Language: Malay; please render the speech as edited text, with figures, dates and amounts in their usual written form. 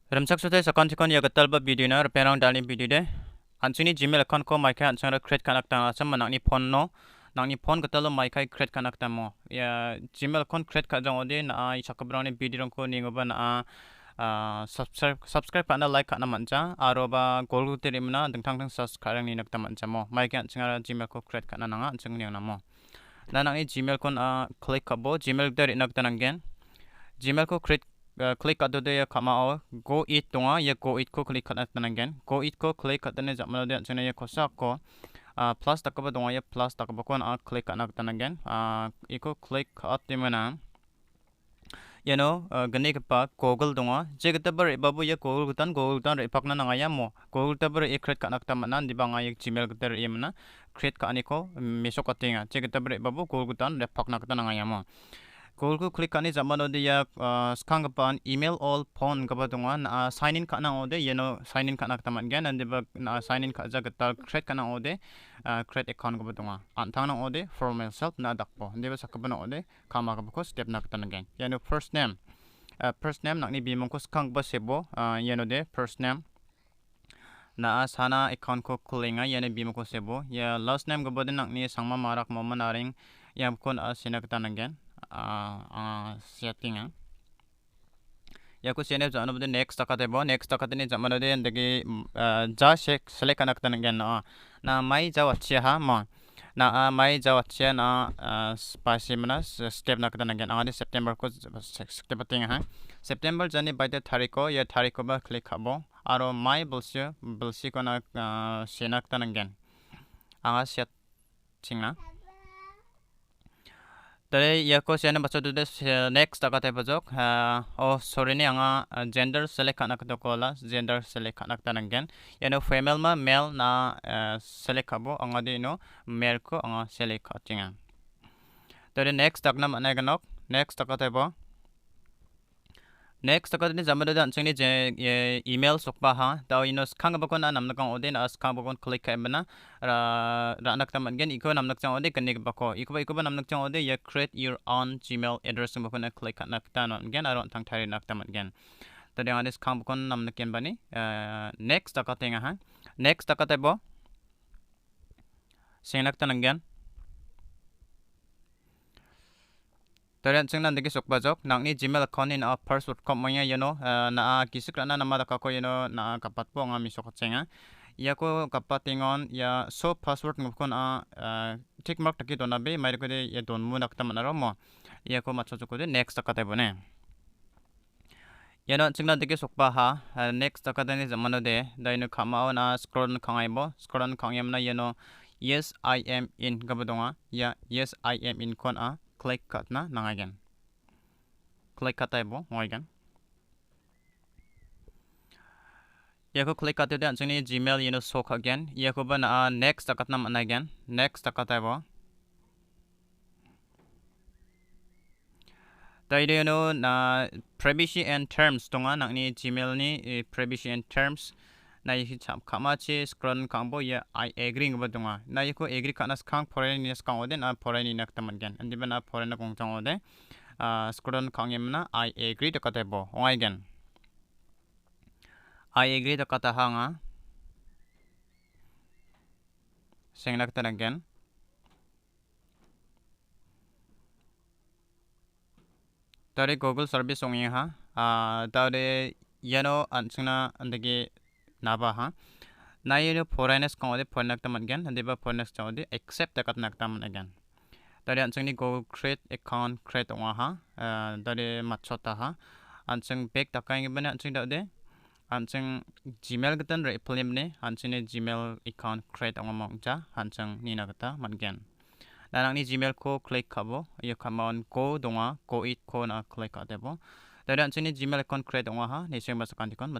Ramsak sote sakon tikon ya gatal ba video na perang dalin video de anchini gmail account ko Maikai anchara create kanak ta asam nangni phone no nangni phone gatalo Maikai create kanak ta mo ya gmail account create ka jang ode na isakabrang ni video rong ko ningoba na subscribe pana like kana manja aro ba gol terimna dengtang tang subscribe ni nak ta manja mo Maikai anchara gmail ko create kana nanga anchang ni na mo na nangni gmail kon click kabo gmail der inak tanangen gmail ko create click at the ka.a go it tunga ya go it ko click at nangen go it ko click at ne jamana de chene ya kosa ko plus takaba tunga ya plus takaba kon click at nangen iko click at dimana gani pa google tunga jegtabar babu ya google tan repakna nangaya mo google tabar e create ka nakta manan dibanga ya gmail gter emna create ka ani ko mesok atinga jegtabar babu google tan repakna kata nangaya mo Google click kani zaman ode ya skang pan email all phone kaba tungan sign in kana ode sign in kana taman gan and sign in ka jaga create kana ode create account kaba tunga antang na ode for myself na dakpo deba sakaba na ode kama kaba ko step na kata gan first name nakni bimong ko skang ba sebo de first name na sana account ko kulinga bimong ko sebo ya last name kaba din nakni sangma marak mo manaring kon sinakta gan setting ya ko sene jano bode next takate bo next takate ni jamano de ndagi ja select kanak tan gen na mai ja wachia ha ma na mai ja wachia na spicy mana step nak tan gen angani september ko september ting ha september jani by the tariko ya tariko ba click kabo aro mai bulsi ko na senak tan gen anga set chingna tare yako siana baca tu next takate bajok sorry ni anga gender select kanak to kola gender select kanak tanangen female ma male na select kabo anga de male ko anga select katinga tare next takna mana ganok next takate bo next takate ni jamada dan chingni je email sokpa ha ta skang bakon namna kang ode na skang bakon click ka bana ranak taman gen iko namnak chang ode kanik bako iko namnak chang ode ya create your own gmail address bakon click nak tan gen aron tang thari nak taman gen tade ane skang bakon namnak ken bani next takate nga ha next takate bo senak tan gen Tarian chingna degi sokbajok nangni gmail account in password kom moya na kisikrana namada kako na kapat po nga misok chenga yako kapatingon ya so password ngukon tick mark taki dona be mai ko de ya don mu nakta manaro mo yako macho ko de next takate bone chingna degi sokba ha next takate ni zamano de daino khamao na scroll khangai bo scroll khangyam na yes I am in gabadonga ya yes I am in kon click cut na nangagen click cut bo ngoigan yako click cut de anchini gmail sok again yako ba na next takat na again next takat bo taide na privacy and terms tonga nangni gmail ni privacy and terms na yi cham kamachi scroll kangbo ya I agree ngba donga na yiko agree kana skang foreign ni skang ode na foreign ni nak taman gen andi bana foreign na kong chang ode scroll kangem na I agree to kata bo ongai gen I agree to kata hanga seng nak tan gen tare google service ongi ha tare ansuna andage naba ha na foreigners kong ode foreign taman gen and deba foreigners chang ode accept takat nak taman again tare ansung go create account create onga ha tare machota ha ansung back takai bana ansung de ansung gmail gatan re film ne ansung gmail account create onga mongja ansung ni nagata man gen danang ni gmail ko click kabo ya command ko donga ko it ko na click atebo tare ansung gmail account create onga ha ni seng basakan dikon